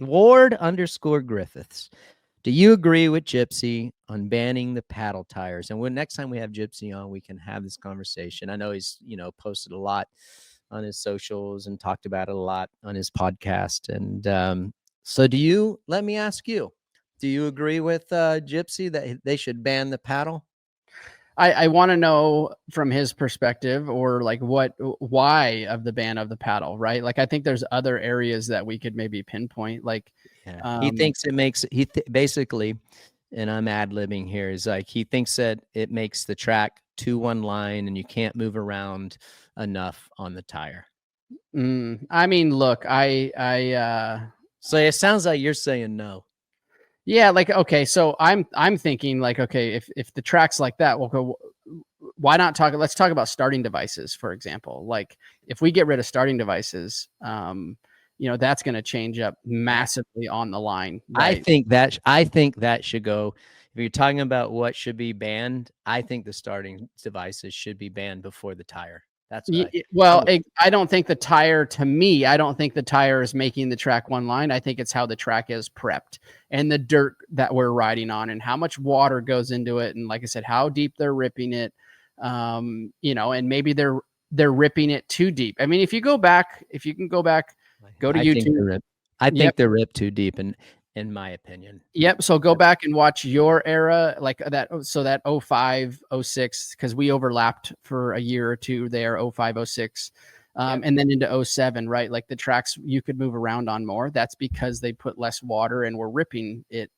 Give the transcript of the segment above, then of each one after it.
Ward_Griffiths. Do you agree with Gypsy on banning the paddle tires? And when next time we have Gypsy on, we can have this conversation. I know he's, posted a lot on his socials and talked about it a lot on his podcast. And so let me ask you, do you agree with Gypsy that they should ban the paddle? I want to know from his perspective, or like why of the ban of the paddle, right? Like, I think there's other areas that we could maybe pinpoint. Like, he thinks it makes basically, and I'm ad-libbing here, is like he thinks that it makes the track 2-1 line and you can't move around enough on the tire. I mean, look, so it sounds like you're saying no. Yeah, like, okay, so I'm thinking like, okay, if the track's like that, we'll go. Why not talk? Let's talk about starting devices, for example. Like, if we get rid of starting devices, that's going to change up massively on the line. Right? I think that should go. If you're talking about what should be banned, I think the starting devices should be banned before the tire. That's I don't think the tire, to me, I don't think the tire is making the track one line. I think it's how the track is prepped and the dirt that we're riding on and how much water goes into it. And like I said, how deep they're ripping it, and maybe they're ripping it too deep. I mean, if you can go back, go to YouTube. I think they're ripped too deep. In my opinion. Yep. So go back and watch your era, like that. So that 05, 06, because we overlapped for a year or two there, 05, 06, and then into 07, right? Like the tracks you could move around on more. That's because they put less water and were ripping it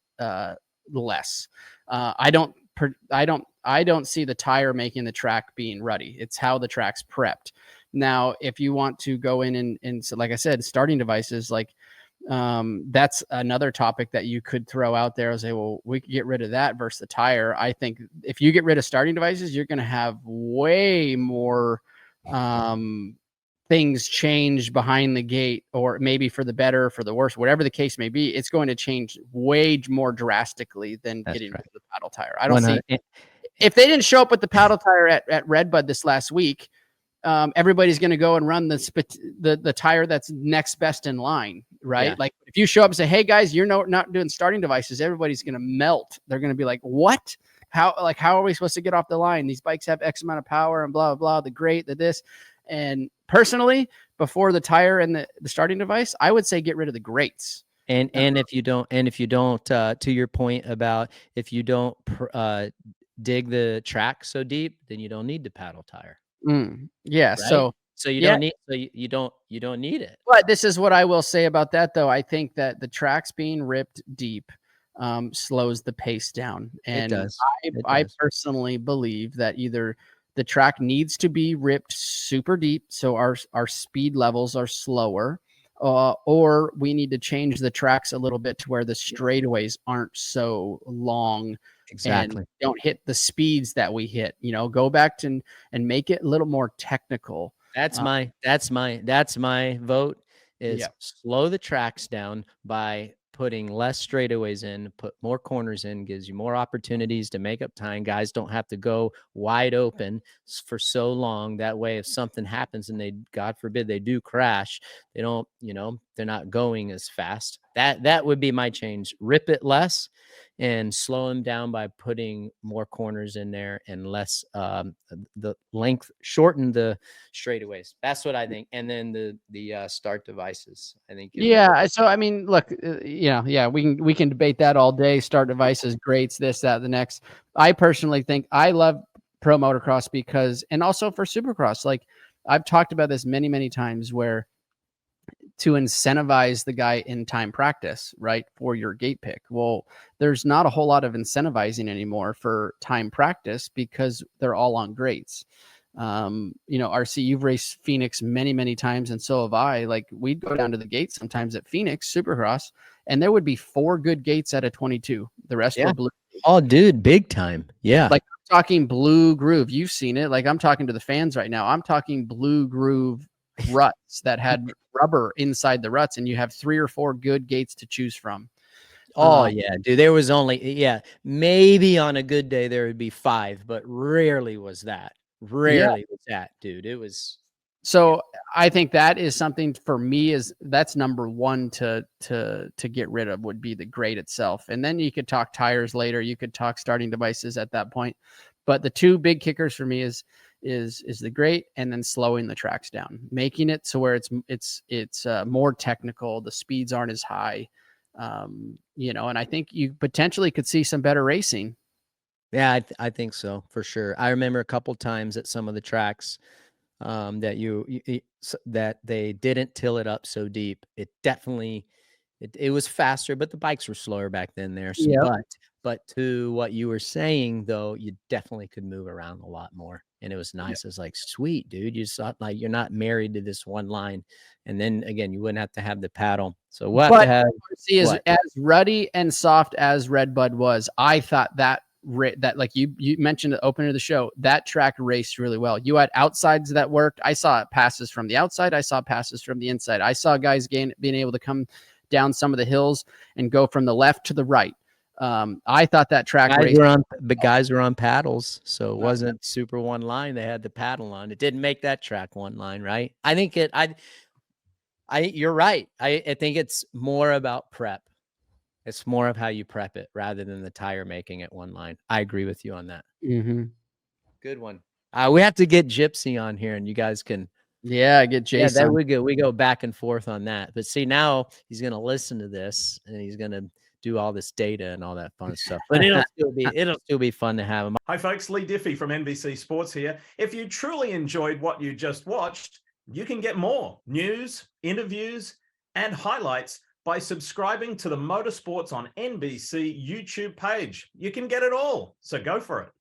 less. I don't see the tire making the track being ruddy. It's how the track's prepped. Now, if you want to go in and so, like I said, starting devices, like, that's another topic that you could throw out there and say, well, we could get rid of that versus the tire. I think if you get rid of starting devices, you're going to have way more things change behind the gate, or maybe for the better, for the worse, whatever the case may be. It's going to change way more drastically than getting rid of the paddle tire. I don't see, if they didn't show up with the paddle tire at Redbud this last week, everybody's going to go and run the tire that's next best in line, right? Yeah. Like, if you show up and say, hey guys, you're not doing starting devices, everybody's going to melt. They're going to be like, what? How are we supposed to get off the line? These bikes have X amount of power and blah, blah, blah, the grate, the this. And personally, before the tire and the starting device, I would say get rid of the grates. And if you don't, to your point about, if you don't dig the track so deep, then you don't need the paddle tire. Yeah. Right? So you don't need, you don't need it. But this is what I will say about that, though. I think that the tracks being ripped deep slows the pace down. And I personally believe that either the track needs to be ripped super deep, so our speed levels are slower, or we need to change the tracks a little bit to where the straightaways aren't so long. Exactly. And don't hit the speeds that we hit. Go back and make it a little more technical. That's my vote, is slow the tracks down by putting less straightaways in, put more corners in, gives you more opportunities to make up time. Guys don't have to go wide open for so long. That way, if something happens and they, God forbid, they do crash, they don't, they're not going as fast. That would be my change. Rip it less and slow them down by putting more corners in there and less the length, shorten the straightaways. That's what I think. And then the start devices, I think. Yeah. So I mean, look, we can debate that all day. Start devices, grates, this, that, the next. I personally think I love Pro Motocross because, and also for Supercross, like I've talked about this many, many times, where to incentivize the guy in time practice, right, for your gate pick. Well, there's not a whole lot of incentivizing anymore for time practice because they're all on grates. RC, you've raced Phoenix many, many times, and so have I. Like, we'd go down to the gate sometimes at Phoenix Supercross, and there would be 4 good gates out of 22. The rest were blue. Oh, dude, big time. Yeah. Like, I'm talking blue groove. You've seen it. Like, I'm talking to the fans right now. I'm talking blue groove ruts that had rubber inside the ruts, and you have 3 or 4 good gates to choose from. Oh yeah, dude. There was only maybe on a good day there would be 5, but rarely was that. Rarely was that, dude. It was So I think that is something for me that's number one to get rid of would be the grate itself. And then you could talk tires later. You could talk starting devices at that point. But the two big kickers for me is the grate, and then slowing the tracks down, making it so where it's more technical. The speeds aren't as high, you know, and I think you potentially could see some better racing. Yeah, I think so for sure. I remember a couple times at some of the tracks that they didn't till it up so deep. It definitely it was faster, but the bikes were slower back then there. So, Yep. but to what you were saying though, you definitely could move around a lot more. And it was Yep. nice. It's like, sweet, dude. You saw like you're not married to this one line. And then again, you wouldn't have to have the paddle. So we'll have to have see as ruddy and soft as Red Bud was, I thought that like you mentioned the opener of the show, that track raced really well. You had outsides that worked. I saw passes from the outside. I saw passes from the inside. I saw guys being able to come down some of the hills and go from the left to the right. I thought that track guys were on paddles, so it wasn't super one line. They had the paddle on. It didn't make that track one line, right? I think you're right. I think it's more about prep. It's more of how you prep it rather than the tire making it one line. I agree with you on that. Mm-hmm. Good one. We have to get Gypsy on here, and you guys can. Yeah, get Jason. Yeah, we go back and forth on that. But see, now he's going to listen to this, and he's going to do all this data and all that fun stuff. But it'll still be fun to have him. Hi, folks. Lee Diffie from NBC Sports here. If you truly enjoyed what you just watched, you can get more news, interviews, and highlights by subscribing to the Motorsports on NBC YouTube page. You can get it all, so go for it.